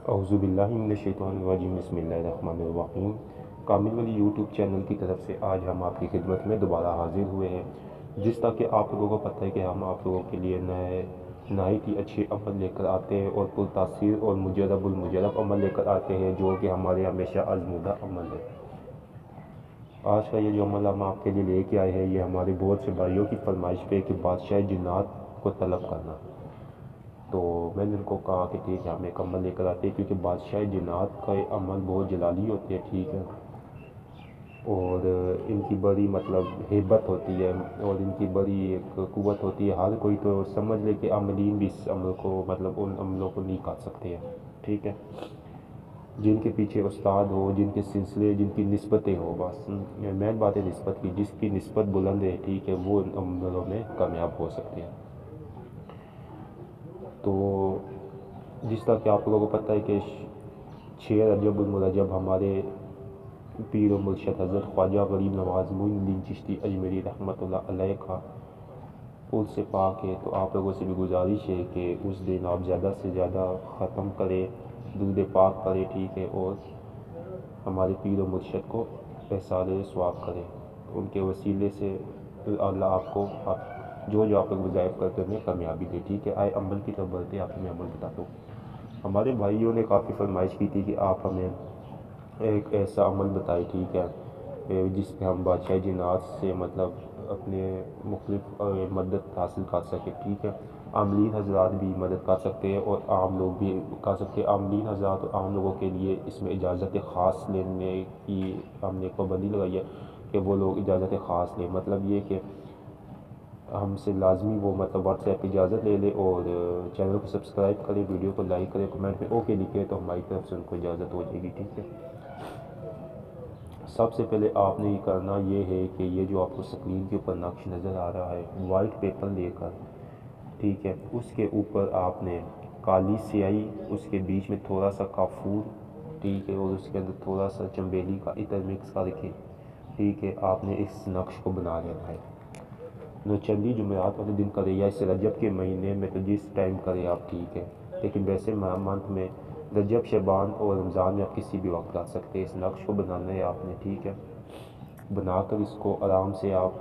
اعوذ باللہ من الشیطان الرجیم، بسم اللہ الرحمن الرحیم۔ کامل ولی یوٹیوب چینل کی طرف سے آج ہم آپ کی خدمت میں دوبارہ حاضر ہوئے ہیں، جس طرح کہ آپ لوگوں کو پتہ ہے کہ ہم آپ لوگوں کے لیے نہایت ہی اچھے عمل لے کر آتے ہیں اور پرتاثیر اور مجرب المجرب عمل لے کر آتے ہیں، جو کہ ہمارے ہمیشہ آزمودہ عمل ہے۔ آج کا یہ جو عمل ہم آپ کے لیے لے کے آئے ہیں، یہ ہمارے بہت سے بھائیوں کی فرمائش پہ کہ بادشاہ جنات کو طلب کرنا۔ تو میں نے ان کو کہا کہ ٹھیک ہے، ہم ایک عمل لے کر آتے ہیں، کیونکہ بادشاہ جنات کا عمل بہت جلالی ہوتے ہیں، ٹھیک ہے، اور ان کی بڑی ہیبت ہوتی ہے اور ان کی بڑی ایک قوت ہوتی ہے۔ ہر کوئی تو سمجھ لے کہ عاملین بھی اس عمل کو ان عملوں کو نہیں کر سکتے ہیں، ٹھیک ہے، جن کے پیچھے استاد ہو، جن کے سلسلے، جن کی نسبتیں ہو، بس مین بات ہے نسبت کی، جس کی نسبت بلند ہے، ٹھیک ہے، وہ ان عملوں میں کامیاب ہو سکتے ہیں۔ تو جس طرح کہ آپ لوگوں کو پتہ ہے کہ 6 رجب المرجب ہمارے پیر و مرشد حضرت خواجہ غریب نواز معین الدین چشتی اجمیری رحمۃ اللہ علیہ کا عرس پاک ہے۔ تو آپ لوگوں سے بھی گزارش ہے کہ اس دن آپ زیادہ سے زیادہ ختم کریں، درود پاک پڑھیں، ٹھیک ہے، اور ہمارے پیر و مرشد کو احسان ثواب کریں۔ ان کے وسیلے سے اللہ آپ کو جو آپ لوگ وظائف کرتے ہیں کامیابی دے، ٹھیک ہے۔ آئے عمل کی طرف بڑھتے، آپ میں عمل بتاتا ہوں۔ ہمارے بھائیوں نے کافی فرمائش کی تھی کہ آپ ہمیں ایک ایسا عمل بتائے، ٹھیک ہے، جس میں ہم بادشاہ جنات سے اپنے مختلف مدد حاصل کر سکیں، ٹھیک ہے۔ عاملین حضرات بھی مدد کر سکتے ہیں اور عام لوگ بھی کر سکتے ہیں۔ عاملین حضرات اور عام لوگوں کے لیے اس میں اجازت خاص لینے کی ہم نے پابندی لگائی ہے کہ وہ لوگ اجازت خاص لیں، مطلب یہ کہ ہم سے لازمی وہ واٹس ایپ اجازت لے لے اور چینل کو سبسکرائب کرے، ویڈیو کو لائک کرے، کمنٹ میں اوکے لکھے، تو ہماری طرف سے ان کو اجازت ہو جائے گی، ٹھیک ہے۔ سب سے پہلے آپ نے یہ کرنا یہ ہے کہ یہ جو آپ کو اسکرین کے اوپر نقش نظر آ رہا ہے، وائٹ پیپر لے کر، ٹھیک ہے، اس کے اوپر آپ نے کالی سیاہی، اس کے بیچ میں تھوڑا سا کافور، ٹھیک ہے، اور اس کے اندر تھوڑا سا چنبیلی کا عطر مکس کر کے، ٹھیک ہے، آپ نے اس نقش کو بنا لینا ہے۔ نوچندی جمعرات والے دن کرے یا اس رجب کے مہینے میں، تو جس ٹائم کرے آپ، ٹھیک ہے، لیکن ویسے منتھ میں رجب، شعبان اور رمضان میں آپ کسی بھی وقت کر سکتے ہیں۔ اس نقش کو بنانا ہے آپ نے، ٹھیک ہے، بنا کر اس کو آرام سے آپ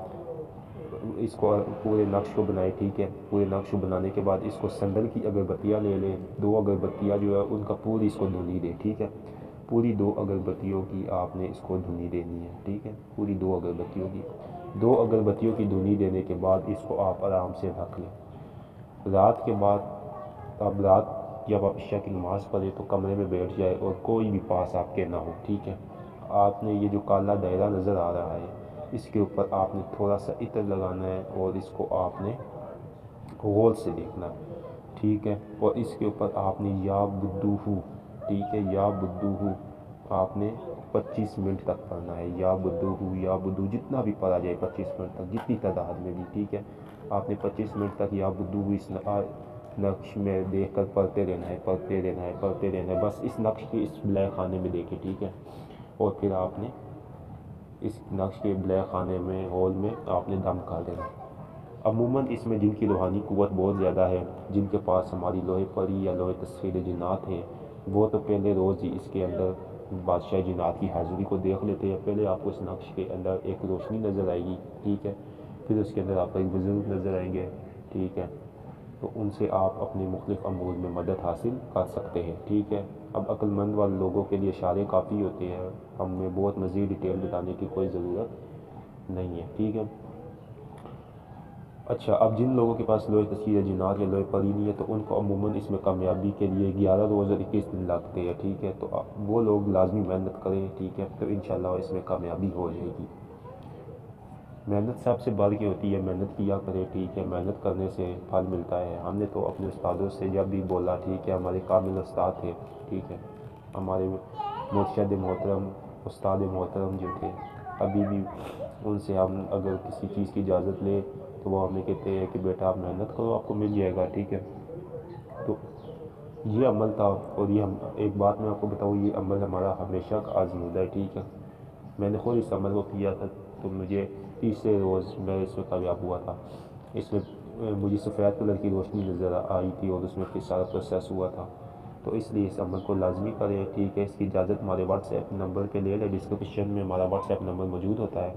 اس کو پورے نقش کو بنائے، ٹھیک ہے۔ پورے نقش کو بنانے کے بعد اس کو سندل کی اگربتیاں لے لیں، 2 اگربتیاں جو ہے ان کا پوری اس کو دھنی دے، ٹھیک ہے، پوری 2 اگربتیوں کی آپ نے اس کو دھنی دینی ہے، ٹھیک ہے، پوری 2 اگربتیوں کی 2 اگربتیوں کی دھنی دینے کے بعد اس کو آپ آرام سے رکھ لیں۔ رات کے بعد رات جب آپ عشاء کی نماز پڑھیں تو کمرے میں بیٹھ جائے اور کوئی بھی پاس آپ کے نہ ہو، ٹھیک ہے۔ آپ نے یہ جو کالا دائرہ نظر آ رہا ہے، اس کے اوپر آپ نے تھوڑا سا عطر لگانا ہے اور اس کو آپ نے غور سے دیکھنا ہے، ٹھیک ہے، اور اس کے اوپر آپ نے یا بدو ہو، ٹھیک ہے، یا بدو ہو آپ نے 25 منٹ تک پڑھنا ہے۔ یا بدو ہو، یا بدو، جتنا بھی پڑھا جائے 25 منٹ تک، جتنی تعداد میں بھی، ٹھیک ہے، آپ نے 25 منٹ تک یا بدو ہو اس نقش میں دیکھ کر پڑھتے رہنا ہے، پڑھتے رہنا ہے، پڑھتے رہنا ہے، بس اس نقش کے اس بلیک خانے میں دیکھیں، ٹھیک ہے، اور پھر آپ نے اس نقش کے بلیک خانے میں ہول میں آپ نے دم کر دینا۔ عموماً اس میں جن کی روحانی قوت بہت زیادہ ہے، جن کے پاس ہماری لوہے پری یا لوہے تسخیر جنات ہیں، وہ تو پہلے روز ہی اس کے اندر بادشاہ جنات کی حاضری کو دیکھ لیتے ہیں۔ پہلے آپ کو اس نقش کے اندر ایک روشنی نظر آئے گی، ٹھیک ہے، پھر اس کے اندر آپ کو ایک بزرگ نظر آئیں گے، ٹھیک ہے، تو ان سے آپ اپنے مختلف امور میں مدد حاصل کر سکتے ہیں، ٹھیک ہے۔ اب عقل مند والے لوگوں کے لیے اشارے کافی ہوتے ہیں، ہم نے بہت مزید ڈیٹیل بتانے کی کوئی ضرورت نہیں ہے، ٹھیک ہے۔ اچھا، اب جن لوگوں کے پاس لوہے تسخیر جنات یا لوہے پری نہیں ہے، تو ان کو عموماً اس میں کامیابی کے لیے 11 روز اور 21 دن لگتے ہیں، ٹھیک ہے، تو وہ لوگ لازمی محنت کریں، ٹھیک ہے، تو انشاءاللہ اس میں کامیابی ہو جائے گی۔ محنت سب سے بڑھ کے ہوتی ہے، محنت کیا کرے، ٹھیک ہے، محنت کرنے سے پھل ملتا ہے۔ ہم نے تو اپنے استادوں سے جب بھی بولا، ٹھیک ہے، ہمارے کامل استاد تھے، ٹھیک ہے، ہمارے مرشد محترم، استاد محترم جو تھے، ابھی بھی ان سے ہم اگر کسی چیز کی اجازت لیں تو وہ ہمیں کہتے ہیں کہ بیٹا آپ محنت کرو، آپ کو مل جائے گا، ٹھیک ہے۔ تو یہ عمل تھا، اور یہ ایک بات میں آپ کو بتاؤں، یہ عمل ہمارا ہمیشہ کا آزمودہ ہے، ٹھیک ہے۔ میں نے خود اس عمل کو کیا تھا تو مجھے تیسرے روز میں اس میں کامیاب ہوا تھا۔ اس میں مجھے سفید کلر کی روشنی نظر آئی تھی اور اس میں پھر سارا پروسیس ہوا تھا۔ تو اس لیے اس عمل کو لازمی کریں، ٹھیک ہے۔ اس کی اجازت ہمارے واٹس ایپ نمبر پہ لے لیں، ڈسکرپشن میں ہمارا واٹس ایپ نمبر موجود ہوتا ہے،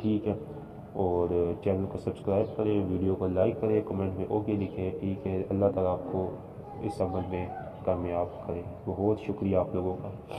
ٹھیک ہے۔ اور چینل کو سبسکرائب کریں، ویڈیو کو لائک کریں، کمنٹ میں اوکے لکھیں، ٹھیک ہے۔ اللہ تعالیٰ آپ کو اس عمل میں کامیاب کریں۔ بہت شکریہ آپ لوگوں کا۔